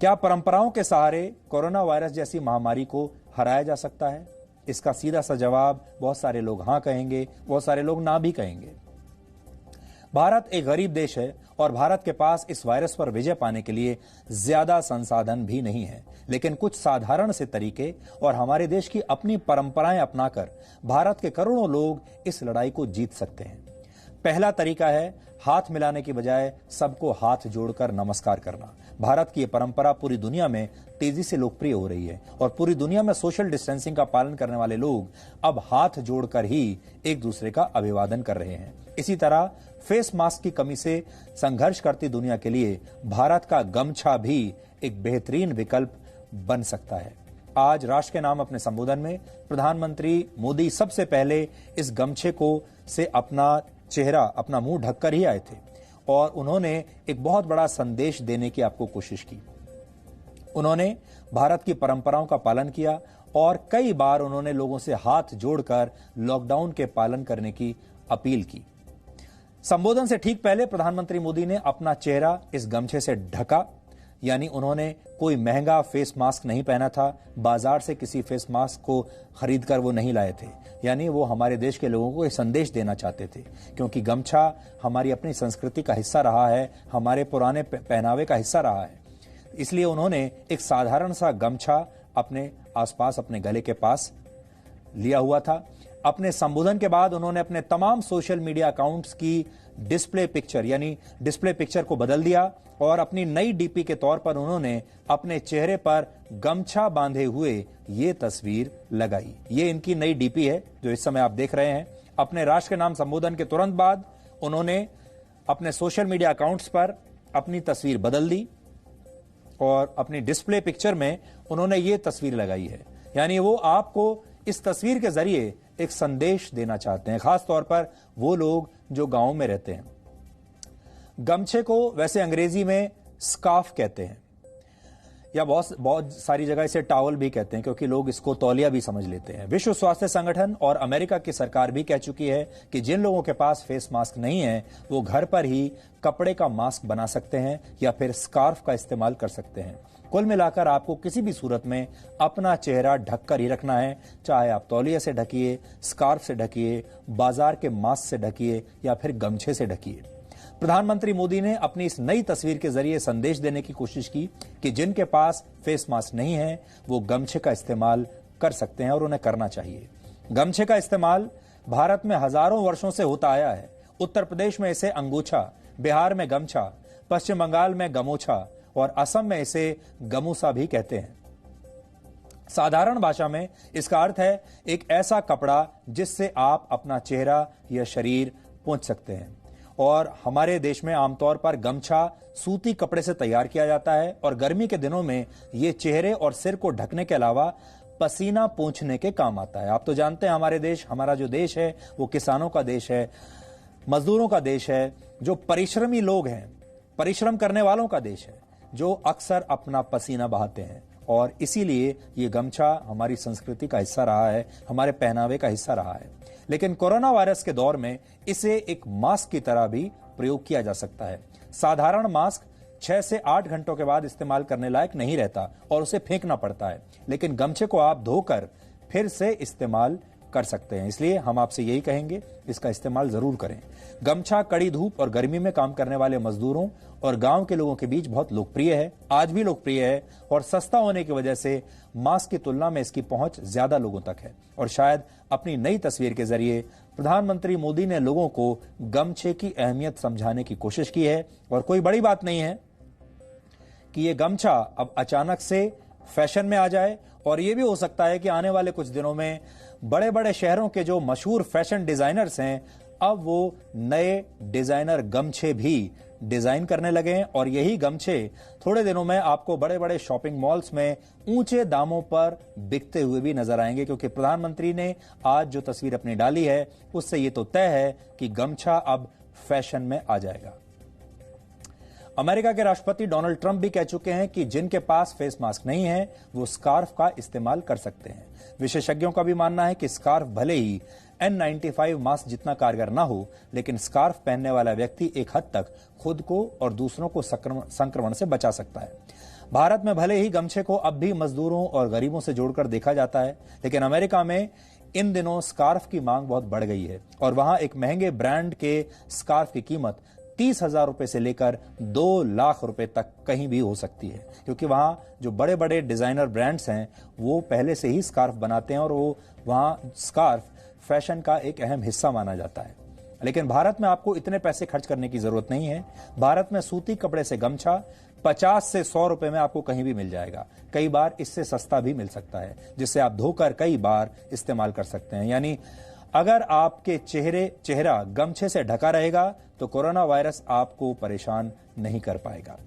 क्या परंपराओं के सहारे कोरोना वायरस जैसी महामारी को हराया जा सकता है? इसका सीधा सा जवाब बहुत सारे लोग हां कहेंगे, बहुत सारे लोग ना भी कहेंगे। भारत एक गरीब देश है और भारत के पास इस वायरस पर विजय पाने के लिए ज्यादा संसाधन भी नहीं है, लेकिन कुछ साधारण से तरीके और हमारे देश की अपनी परंपराएं अपनाकर भारत के करोड़ों लोग इस लड़ाई को जीत सकते हैं। पहला तरीका है हाथ मिलाने की बजाय सबको हाथ जोड़कर नमस्कार करना। भारत की यह परंपरा पूरी दुनिया में तेजी से लोकप्रिय हो रही है और पूरी दुनिया में सोशल डिस्टेंसिंग का पालन करने वाले लोग अब हाथ जोड़कर ही एक दूसरे का अभिवादन कर रहे हैं। इसी तरह फेस मास्क की कमी से संघर्ष करती दुनिया के लिए भारत का गमछा भी एक बेहतरीन विकल्प बन सकता है। आज राष्ट्र के नाम अपने संबोधन में प्रधानमंत्री मोदी सबसे पहले इस गमछे को से अपना चेहरा, अपना मुंह ढककर ही आए थे और उन्होंने एक बहुत बड़ा संदेश देने की आपको कोशिश की। उन्होंने भारत की परंपराओं का पालन किया और कई बार उन्होंने लोगों से हाथ जोड़कर लॉकडाउन के पालन करने की अपील की। संबोधन से ठीक पहले प्रधानमंत्री मोदी ने अपना चेहरा इस गमछे से ढका, यानी उन्होंने कोई महंगा फेस मास्क नहीं पहना था, बाजार से किसी फेस मास्क को खरीदकर वो नहीं लाए थे, यानी वो हमारे देश के लोगों को एक संदेश देना चाहते थे, क्योंकि गमछा हमारी अपनी संस्कृति का हिस्सा रहा है, हमारे पुराने पहनावे का हिस्सा रहा है। इसलिए उन्होंने एक साधारण सा गमछा अपने आसपास, अपने गले के पास लिया हुआ था। अपने संबोधन के बाद उन्होंने अपने तमाम सोशल मीडिया अकाउंट्स की डिस्प्ले पिक्चर, यानी डिस्प्ले पिक्चर को बदल दिया और अपनी नई डीपी के तौर पर उन्होंने अपने चेहरे पर गमछा बांधे हुए ये तस्वीर लगाई। ये इनकी नई डीपी है जो इस समय आप देख रहे हैं। अपने राष्ट्र के नाम संबोधन के तुरंत बाद उन्होंने अपने सोशल मीडिया अकाउंट्स पर अपनी तस्वीर बदल दी और अपनी डिस्प्ले पिक्चर में उन्होंने ये तस्वीर लगाई है, यानी वो आपको इस तस्वीर के जरिए एक संदेश देना चाहते हैं, खास तौर पर वो लोग जो गांव में रहते हैं। गमछे को वैसे अंग्रेजी में स्कार्फ कहते हैं या बहुत सारी जगह इसे टॉवल भी कहते हैं, क्योंकि लोग इसको तौलिया भी समझ लेते हैं। विश्व स्वास्थ्य संगठन और अमेरिका की सरकार भी कह चुकी है कि जिन लोगों के पास फेस मास्क नहीं है वो घर पर ही कपड़े का मास्क बना सकते हैं या फिर स्कार्फ का इस्तेमाल कर सकते हैं। कुल मिलाकर आपको किसी भी सूरत में अपना चेहरा ढककर ही रखना है, चाहे आप तौलिया से ढकिए, स्कार्फ से ढकिए, बाजार के मास्क से ढकिए या फिर गमछे से ढकिए। प्रधानमंत्री मोदी ने अपनी इस नई तस्वीर के जरिए संदेश देने की कोशिश की कि जिनके पास फेस मास्क नहीं है वो गमछे का इस्तेमाल कर सकते हैं और उन्हें करना चाहिए। गमछे का इस्तेमाल भारत में हजारों वर्षों से होता आया है। उत्तर प्रदेश में इसे अंगोछा, बिहार में गमछा, पश्चिम बंगाल में गमोछा और असम में इसे गमूसा भी कहते हैं। साधारण भाषा में इसका अर्थ है एक ऐसा कपड़ा जिससे आप अपना चेहरा या शरीर पोंछ सकते हैं। और हमारे देश में आमतौर पर गमछा सूती कपड़े से तैयार किया जाता है और गर्मी के दिनों में ये चेहरे और सिर को ढकने के अलावा पसीना पोंछने के काम आता है। आप तो जानते हैं हमारा जो देश है वो किसानों का देश है, मजदूरों का देश है, जो परिश्रमी लोग हैं, परिश्रम करने वालों का देश है, जो अक्सर अपना पसीना बहाते हैं और इसीलिए ये गमछा हमारी संस्कृति का हिस्सा रहा है, हमारे पहनावे का हिस्सा रहा है। लेकिन कोरोना वायरस के दौर में इसे एक मास्क की तरह भी प्रयोग किया जा सकता है। साधारण मास्क 6 से 8 घंटों के बाद इस्तेमाल करने लायक नहीं रहता और उसे फेंकना पड़ता है, लेकिन गमछे को आप धोकर फिर से इस्तेमाल कर सकते हैं। इसलिए हम आपसे यही कहेंगे, इसका इस्तेमाल जरूर करें। गमछा कड़ी धूप और गर्मी में काम करने वाले मजदूरों और गांव के लोगों के बीच बहुत लोकप्रिय है, आज भी लोकप्रिय है और सस्ता होने की वजह से मास्क की तुलना में इसकी पहुंच ज्यादा लोगों तक है। और शायद अपनी नई तस्वीर के जरिए प्रधानमंत्री मोदी ने लोगों को गमछे की अहमियत समझाने की कोशिश की है। और कोई बड़ी बात नहीं है कि यह गमछा अब अचानक से फैशन में आ जाए और यह भी हो सकता है कि आने वाले कुछ दिनों में बड़े बड़े शहरों के जो मशहूर फैशन डिजाइनर्स हैं अब वो नए डिजाइनर गमछे भी डिजाइन करने लगे और यही गमछे थोड़े दिनों में आपको बड़े बड़े शॉपिंग मॉल्स में ऊंचे दामों पर बिकते हुए भी नजर आएंगे, क्योंकि प्रधानमंत्री ने आज जो तस्वीर अपनी डाली है उससे ये तो तय है कि गमछा अब फैशन में आ जाएगा। अमेरिका के राष्ट्रपति डोनाल्ड ट्रंप भी कह चुके हैं कि जिनके पास फेस मास्क नहीं है वो स्कार्फ का इस्तेमाल कर सकते हैं। विशेषज्ञों का भी मानना है कि स्कार्फ भले ही N95 मास्क जितना कारगर ना हो, लेकिन स्कार्फ पहनने वाला व्यक्ति एक हद तक खुद को और दूसरों को संक्रमण से बचा सकता है। भारत में भले ही गमछे को अब भी मजदूरों और गरीबों से जोड़कर देखा जाता है, लेकिन अमेरिका में इन दिनों स्कार्फ की मांग बहुत बढ़ गई है और वहां एक महंगे ब्रांड के स्कार्फ की कीमत 30,000 रुपए से लेकर 2 लाख रुपए तक कहीं भी हो सकती है, क्योंकि वहां जो बड़े बड़े डिजाइनर ब्रांड्स हैं वो पहले से ही स्कार्फ बनाते हैं और वो वहां स्कार्फ फैशन का एक अहम हिस्सा माना जाता है। लेकिन भारत में आपको इतने पैसे खर्च करने की जरूरत नहीं है। भारत में सूती कपड़े से गमछा 50 से 100 रुपए में आपको कहीं भी मिल जाएगा, कई बार इससे सस्ता भी मिल सकता है, जिससे आप धोकर कई बार इस्तेमाल कर सकते हैं। यानी अगर आपके चेहरा गमछे से ढका रहेगा तो कोरोना वायरस आपको परेशान नहीं कर पाएगा।